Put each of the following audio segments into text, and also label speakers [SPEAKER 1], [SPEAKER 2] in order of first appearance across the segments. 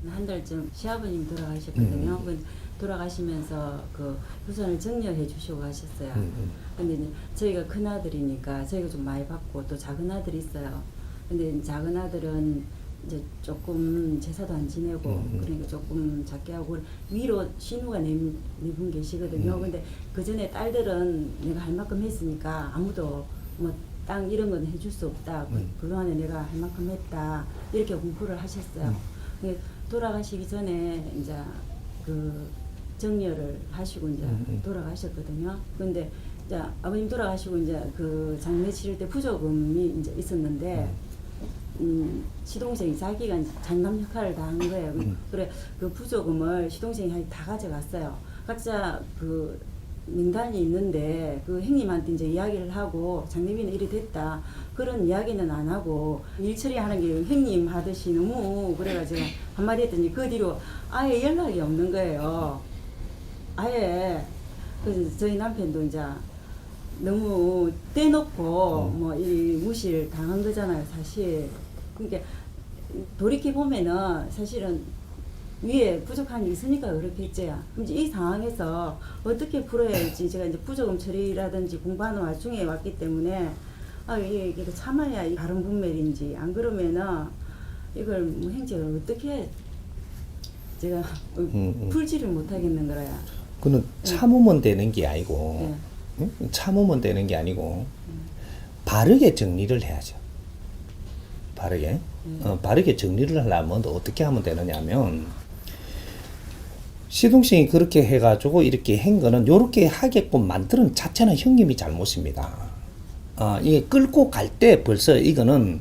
[SPEAKER 1] 한 달쯤 시아버님 돌아가셨거든요. 돌아가시면서 그 후손을 정리해 주시고 가셨어요. 근데 이제 저희가 큰 아들이니까 저희가 좀 많이 받고 또 작은 아들이 있어요. 근데 작은 아들은 이제 조금 제사도 안 지내고 그러니까 조금 작게 하고 위로 신우가 네 분 계시거든요. 근데 그 전에 딸들은 내가 할 만큼 했으니까 아무도 뭐 땅 이런 건 해줄 수 없다. 그동안에 내가 할 만큼 했다. 이렇게 공부를 하셨어요. 근데 돌아가시기 전에 이제 그 정려를 하시고 이제 돌아가셨거든요. 근데 이제 아버님 돌아가시고 이제 그 장례 치를 때 부조금이 이제 있었는데 시동생이 자기가 장남 역할을 다 한 거예요. 그래 그 부조금을 시동생이 다 가져갔어요. 각자 그 명단이 있는데 그 형님한테 이제 이야기를 하고 장례비는 이리 됐다 그런 이야기는 안 하고 일 처리하는 게 형님 하듯이 너무 그래가지고 한마디 했더니 그 뒤로 아예 연락이 없는 거예요. 아예. 그래서 저희 남편도 이제 너무 떼놓고 뭐 이 무시를 당한 거잖아요, 사실. 그러니까 돌이켜 보면은 사실은 위에 부족한 게 있으니까 그렇겠지요. 그럼 이제 이 상황에서 어떻게 풀어야 할지 제가 이제 부조금 처리라든지 공부하는 와중에 왔기 때문에 이게 참아야 이 바른 분별인지 안 그러면은 이걸 뭐 행정을 어떻게 제가 풀지를 못하겠는 거라야.
[SPEAKER 2] 그는 참으면 되는 게 아니고 참으면 되는 게 아니고 바르게 정리를 해야죠. 바르게 바르게 정리를 하려면 어떻게 하면 되느냐면 시동생이 그렇게 해가지고 이렇게 한 거는 요렇게 하게끔 만드는 자체는 형님이 잘못입니다. 이게 끌고 갈 때 벌써 이거는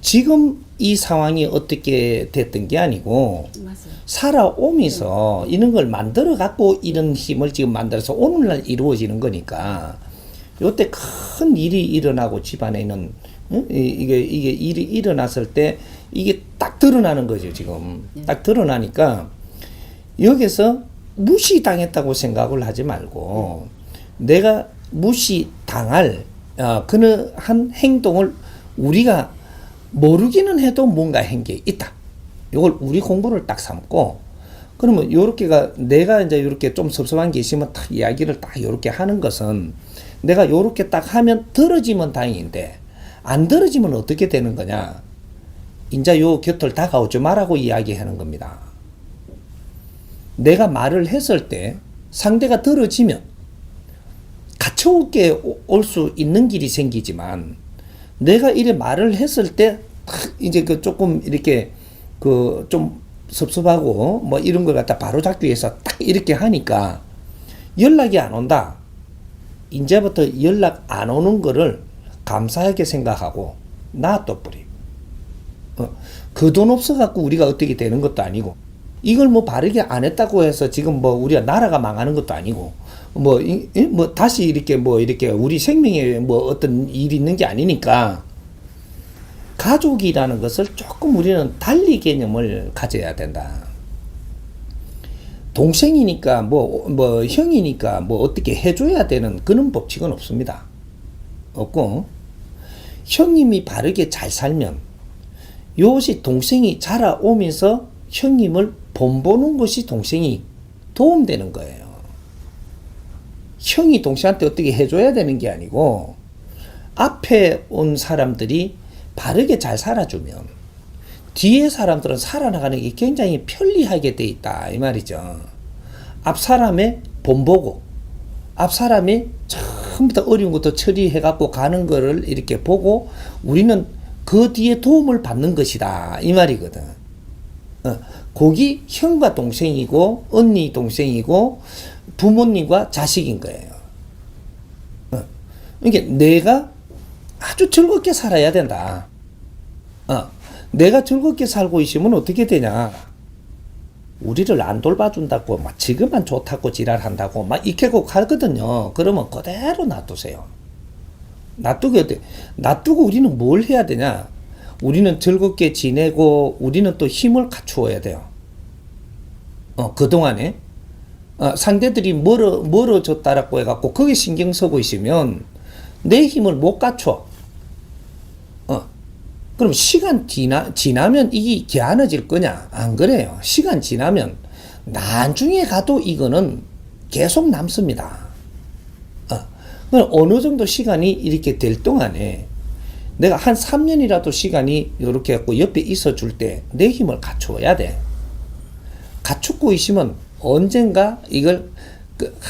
[SPEAKER 2] 지금 이 상황이 어떻게 됐던 게 아니고
[SPEAKER 1] 맞아요.
[SPEAKER 2] 살아오면서 이런 걸 만들어 갖고 이런 힘을 지금 만들어서 오늘날 이루어지는 거니까 요때 큰 일이 일어나고 집안에는 이게 일이 일어났을 때 이게 딱 드러나는 거죠. 지금 딱 드러나니까 여기서 무시당했다고 생각을 하지 말고 내가 무시당할 그한 행동을 우리가 모르기는 해도 뭔가 한 게 있다. 이걸 우리 공부를 딱 삼고 그러면 요렇게가 내가 이제 요렇게 좀 섭섭한 게 있으면 딱 이야기를 딱 요렇게 하는 것은 내가 요렇게 딱 하면 들어지면 다행인데 안 들어지면 어떻게 되는 거냐? 이제 요 곁을 다가오지 말라고 이야기하는 겁니다. 내가 말을 했을 때 상대가 들어지면 가차없게 올 수 있는 길이 생기지만 내가 이래 말을 했을 때 이제 그 조금 이렇게 그 좀 섭섭하고 뭐 이런 걸 갖다 바로 잡기 위해서 딱 이렇게 하니까 연락이 안 온다. 이제부터 연락 안 오는 거를 감사하게 생각하고 놔둬버리. 그 돈 없어갖고 우리가 어떻게 되는 것도 아니고 이걸 뭐 바르게 안 했다고 해서 지금 뭐 우리가 나라가 망하는 것도 아니고 뭐 다시 이렇게 뭐 이렇게 우리 생명에 뭐 어떤 일이 있는 게 아니니까 가족이라는 것을 조금 우리는 달리 개념을 가져야 된다. 동생이니까 뭐 형이니까 뭐 어떻게 해줘야 되는 그런 법칙은 없습니다. 없고 형님이 바르게 잘 살면 요것이 동생이 자라오면서 형님을 본보는 것이 동생이 도움되는 거예요. 형이 동생한테 어떻게 해줘야 되는 게 아니고 앞에 온 사람들이 바르게 잘 살아주면 뒤에 사람들은 살아나가는 게 굉장히 편리하게 돼 있다 이 말이죠. 앞 사람의 본보고 앞 사람이 전부 다 어려운 것도 처리해 갖고 가는 거를 이렇게 보고 우리는 그 뒤에 도움을 받는 것이다 이 말이거든. 거기 형과 동생이고 언니 동생이고 부모님과 자식인 거예요. 그러니까 내가 아주 즐겁게 살아야 된다. 내가 즐겁게 살고 있으면 어떻게 되냐? 우리를 안 돌봐준다고 막 지금만 좋다고 지랄한다고 막 이렇게 가거든요. 그러면 그대로 놔두세요. 놔두고 우리는 뭘 해야 되냐? 우리는 즐겁게 지내고 우리는 또 힘을 갖추어야 돼요. 그동안에 상대들이 멀어졌다라고 해갖고 거기 신경 쓰고 있으면 내 힘을 못 갖춰. 그럼 시간 지나면 이게 개안해질 거냐? 안 그래요. 시간 지나면 나중에 가도 이거는 계속 남습니다. 그럼 어느 정도 시간이 이렇게 될 동안에 내가 한 3년이라도 시간이 이렇게 갖고 옆에 있어 줄 때 내 힘을 갖추어야 돼. 갖추고 있으면 언젠가 이걸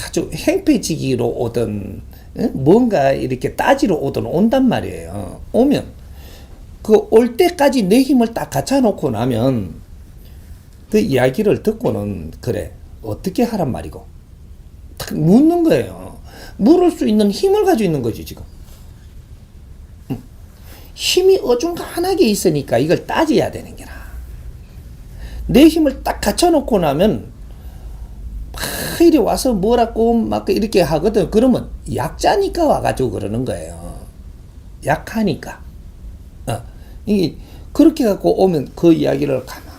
[SPEAKER 2] 아주 행패지기로 오든 뭔가 이렇게 따지러 오든 온단 말이에요. 오면 그 올 때까지 내 힘을 딱 갖춰 놓고 나면 그 이야기를 듣고는 그래 어떻게 하란 말이고 딱 묻는 거예요. 물을 수 있는 힘을 가지고 있는 거지 지금. 힘이 어중간하게 있으니까 이걸 따져야 되는 게라. 내 힘을 딱 갖춰 놓고 나면 막 이리 와서 뭐라고 막 이렇게 하거든. 그러면 약자니까 와가지고 그러는 거예요. 약하니까. 이게 그렇게 갖고 오면 그 이야기를 가만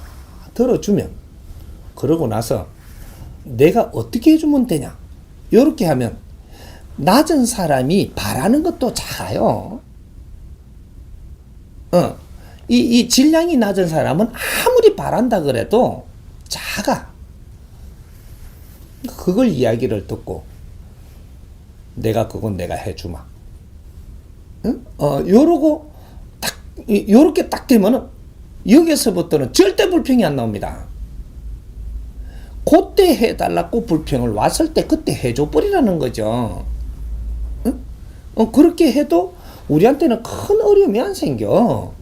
[SPEAKER 2] 들어주면 그러고 나서 내가 어떻게 해주면 되냐. 요렇게 하면 낮은 사람이 바라는 것도 작아요. 이 질량이 낮은 사람은 아무리 바란다 그래도 작아. 그걸 이야기를 듣고 그건 내가 해주마. 요러고 딱 요렇게 딱 되면은 여기서부터는 절대 불평이 안 나옵니다. 그때 해달라고 불평을 왔을 때 그때 해줘 버리라는 거죠. 그렇게 해도 우리한테는 큰 어려움이 안 생겨.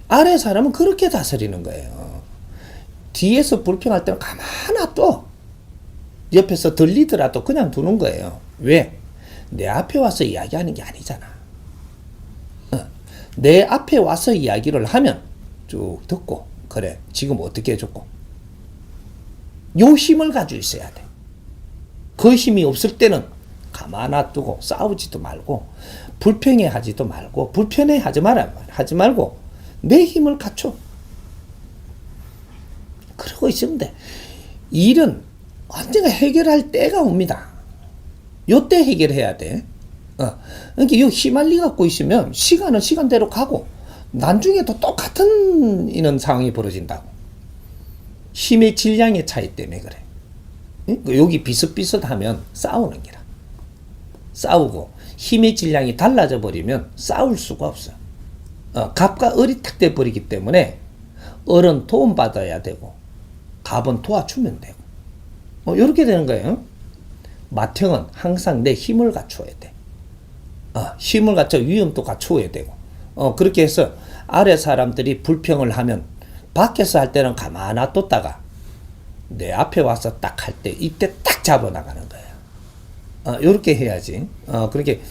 [SPEAKER 2] 아래 사람은 그렇게 다스리는 거예요. 뒤에서 불평할 때는 가만 놔둬. 옆에서 들리더라도 그냥 두는 거예요. 왜? 내 앞에 와서 이야기하는 게 아니잖아. 내 앞에 와서 이야기를 하면 쭉 듣고 그래 지금 어떻게 해줬고 요 힘을 가지고 있어야 돼. 그 힘이 없을 때는 가만 놔두고 싸우지도 말고 불평해 하지도 말고 불편해 하지 말고 내 힘을 갖춰. 그러고 있으면 돼. 일은 언젠가 해결할 때가 옵니다. 요때 해결해야 돼. 그러니까 요 휘말리 갖고 있으면 시간은 시간대로 가고 나중에도 똑같은 이런 상황이 벌어진다고. 힘의 질량의 차이 때문에 그래. 여기 비슷비슷하면 싸우는 게라. 싸우고 힘의 질량이 달라져 버리면 싸울 수가 없어. 갑과 을이 탁 돼 버리기 때문에 을은 도움 받아야 되고 갑은 도와주면 되고 이렇게 되는 거예요. 맏형은 항상 내 힘을 갖추어야 돼. 힘을 갖춰 위험도 갖추어야 되고 그렇게 해서 아래 사람들이 불평을 하면 밖에서 할 때는 가만 놔뒀다가 내 앞에 와서 딱 할 때 이때 딱 잡아나가는 거예요. 이렇게 해야지. 그렇게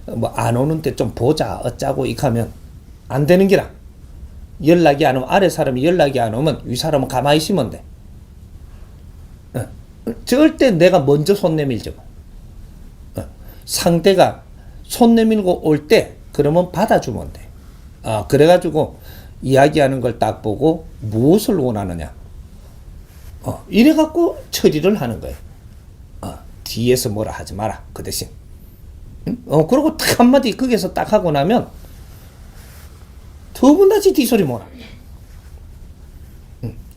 [SPEAKER 2] 뭐 안 오는데 좀 보자 어쩌고 이렇게 하면 안 되는 기라. 연락이 안 오면 아래 사람이 연락이 안 오면 위 사람은 가만히 있으면 돼. 절대 내가 먼저 손 내밀죠. 상대가 손 내밀고 올 때 그러면 받아주면 돼. 그래가지고 이야기하는 걸 딱 보고 무엇을 원하느냐. 이래갖고 처리를 하는 거예요. 뒤에서 뭐라 하지 마라. 그 대신. 그러고 딱 한마디 거기서 딱 하고 나면 두 번 다시 뒤소리 뭐라.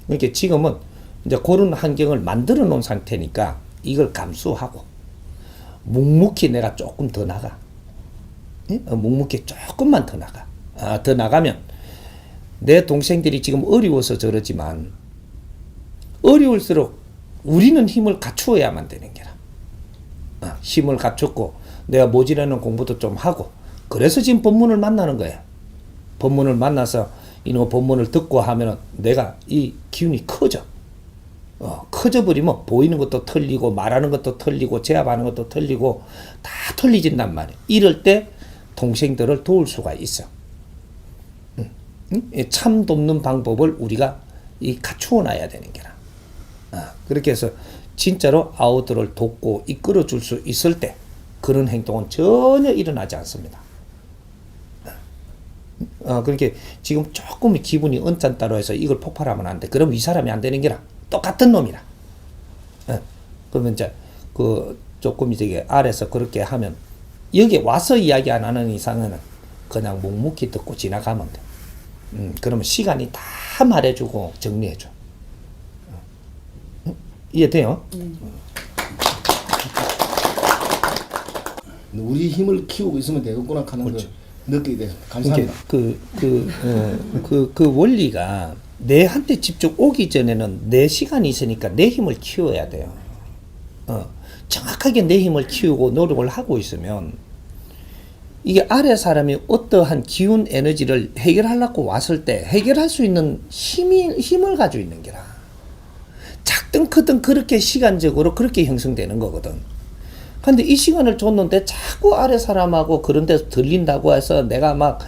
[SPEAKER 2] 그러니까 지금은 이제 그런 환경을 만들어 놓은 상태니까 이걸 감수하고 묵묵히 내가 조금 더 나가. 묵묵히 조금만 더 나가. 더 나가면 내 동생들이 지금 어려워서 저러지만 어려울수록 우리는 힘을 갖추어야만 되는 게라. 힘을 갖췄고 내가 모질라는 공부도 좀 하고 그래서 지금 법문을 만나는 거야. 법문을 만나서 이놈 법문을 듣고 하면은 내가 이 기운이 커져. 커져 버리면 보이는 것도 틀리고 말하는 것도 틀리고 제압하는 것도 틀리고 다 틀리진단 말이야. 이럴 때 동생들을 도울 수가 있어. 참 돕는 방법을 우리가 갖추어 놔야 되는 게라. 그렇게 해서 진짜로 아우들을 돕고 이끌어 줄 수 있을 때 그런 행동은 전혀 일어나지 않습니다. 그렇게 지금 조금 기분이 언짢다로 해서 이걸 폭발하면 안 돼. 그럼 이 사람이 안 되는 게라. 똑같은 놈이라. 그러면 이제 조금 이제 아래서 그렇게 하면 여기 와서 이야기 안 하는 이상은 그냥 묵묵히 듣고 지나가면 돼. 그러면 시간이 다 말해주고 정리해줘. 이해돼요?
[SPEAKER 3] 우리 힘을 키우고 있으면 되겠구나 하는 걸 느끼게 돼서 감사합니다.
[SPEAKER 2] 그 원리가 내한테 직접 오기 전에는 내 시간이 있으니까 내 힘을 키워야 돼요. 정확하게 내 힘을 키우고 노력을 하고 있으면 이게 아래 사람이 어떠한 기운 에너지를 해결하려고 왔을 때 해결할 수 있는 힘을 가지고 있는 게라. 작든 크든 그렇게 시간적으로 그렇게 형성되는 거거든. 근데 이 시간을 줬는데 자꾸 아래 사람하고 그런 데서 들린다고 해서 내가 막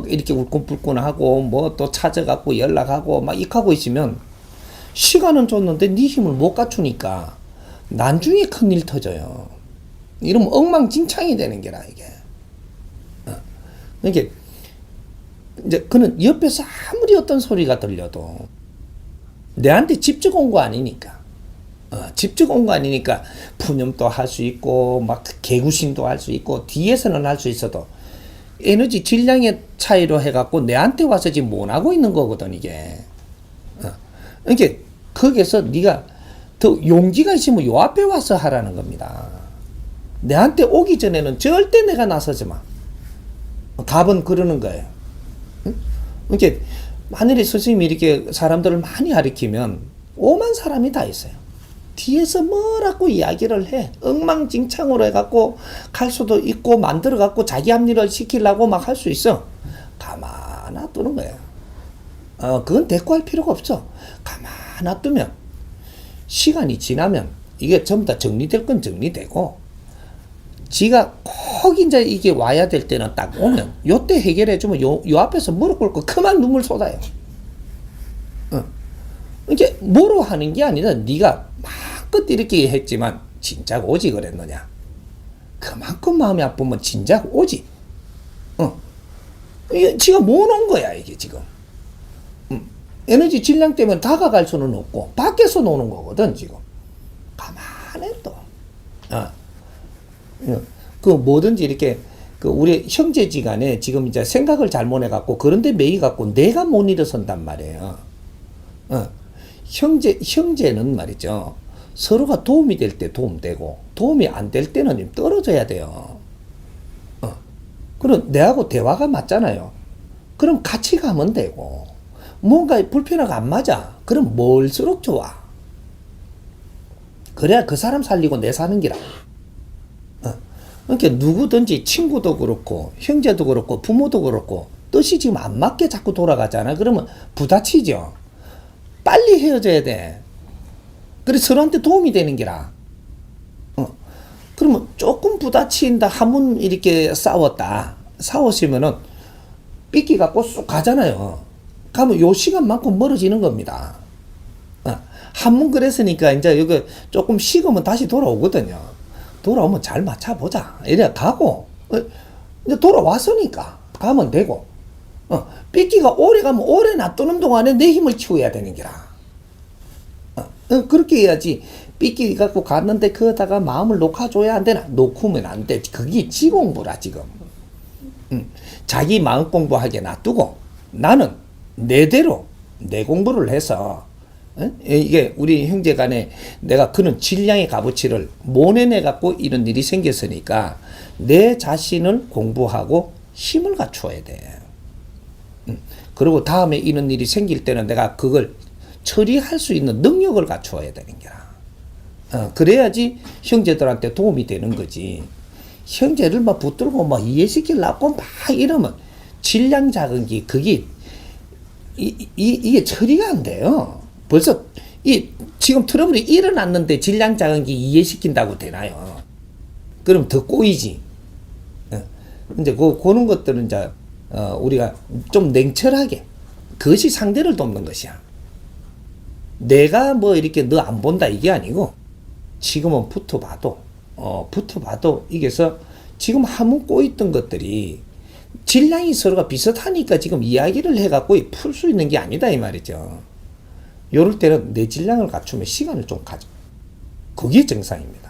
[SPEAKER 2] 이렇게 울끈불끈하고 뭐 또 찾아갖고 연락하고 막 이하고 있으면 시간은 줬는데 네 힘을 못 갖추니까 나중에 큰일 터져요. 이러면 엉망진창이 되는 게라 이게. 이게 이제 그는 옆에서 아무리 어떤 소리가 들려도 내한테 직접 온 거 아니니까. 직접 온 거 아니니까 푸념도 할 수 있고 막 개구신도 할 수 있고 뒤에서는 할 수 있어도 에너지 질량의 차이로 해갖고 내한테 와서 지금 못 하고 있는 거거든 이게. 이게 거기서 네가 더 용기가 있으면 요 앞에 와서 하라는 겁니다. 내한테 오기 전에는 절대 내가 나서지 마. 답은 그러는 거예요. 이렇게 하늘의 스승님이 이렇게 사람들을 많이 가리키면 오만 사람이 다 있어요. 뒤에서 뭐라고 이야기를 해. 엉망진창으로 해갖고 갈 수도 있고 만들어갖고 자기 합리를 시키려고 막 할 수 있어. 가만 놔두는 거야. 그건 대꾸할 필요가 없어. 가만 놔두면 시간이 지나면 이게 전부 다 정리될 건 정리되고 지가 꼭 이제 이게 와야 될 때는 딱 오면 요때 해결해주면 요 앞에서 무릎 꿇고 그만 눈물 쏟아요. 이게 뭐로 하는 게 아니라 네가 마음껏 이렇게 했지만 진작 오지 그랬느냐. 그만큼 마음이 아프면 진작 오지. 이게 지가 못 온 거야 이게 지금. 에너지 질량 때문에 다가갈 수는 없고 밖에서 노는 거거든 지금. 가만히 또. 그 뭐든지 이렇게 그 우리 형제지간에 지금 이제 생각을 잘못해갖고 그런데 매이갖고 내가 못 일어선단 말이에요. 형제는 말이죠. 서로가 도움이 될 때 도움되고 도움이 안 될 때는 좀 떨어져야 돼요. 그럼 내하고 대화가 맞잖아요. 그럼 같이 가면 되고 뭔가 불편하고 안 맞아. 그럼 뭘수록 좋아. 그래야 그 사람 살리고 내 사는 기라. 그러니까 누구든지 친구도 그렇고 형제도 그렇고 부모도 그렇고 뜻이 지금 안 맞게 자꾸 돌아가잖아. 그러면 부딪히죠. 빨리 헤어져야 돼. 그래서 서로한테 도움이 되는 기라. 그러면 조금 부딪힌다 하면 이렇게 싸웠으면은 삐끼 갖고 쑥 가잖아요. 가면 요 시간만큼 멀어지는 겁니다. 한 번 그랬으니까 이제 여기 조금 식으면 다시 돌아오거든요. 돌아오면 잘 맞춰보자. 이래 가고, 이제 돌아왔으니까 가면 되고, 삐끼가 오래 가면 오래 놔두는 동안에 내 힘을 키워야 되는 기라. 그렇게 해야지. 삐끼 갖고 갔는데 그거다가 마음을 녹아줘야 안 되나? 녹으면 안 돼. 그게 지 공부라, 지금. 자기 마음 공부하게 놔두고, 나는 내대로 내 공부를 해서, 이게 우리 형제 간에 내가 그런 질량의 값어치를 못 내내갖고 이런 일이 생겼으니까 내 자신을 공부하고 힘을 갖추어야 돼. 그리고 다음에 이런 일이 생길 때는 내가 그걸 처리할 수 있는 능력을 갖추어야 되는 거야. 그래야지 형제들한테 도움이 되는 거지. 형제를 막 붙들고 막 이해시키려고 막 이러면 질량 자극이 그게 이게 처리가 안 돼요. 벌써 지금 트러블이 일어났는데 질량 자극이 이해시킨다고 되나요? 그럼 더 꼬이지. 이제 그런 것들은 이제 우리가 좀 냉철하게 그것이 상대를 돕는 것이야. 내가 뭐 이렇게 너 안 본다 이게 아니고 지금은 붙어봐도 이게서 지금 한번 꼬있던 것들이 질량이 서로가 비슷하니까 지금 이야기를 해갖고 풀 수 있는 게 아니다 이 말이죠. 요럴 때는 내 질량을 갖추면 시간을 좀 가져. 그게 정상입니다.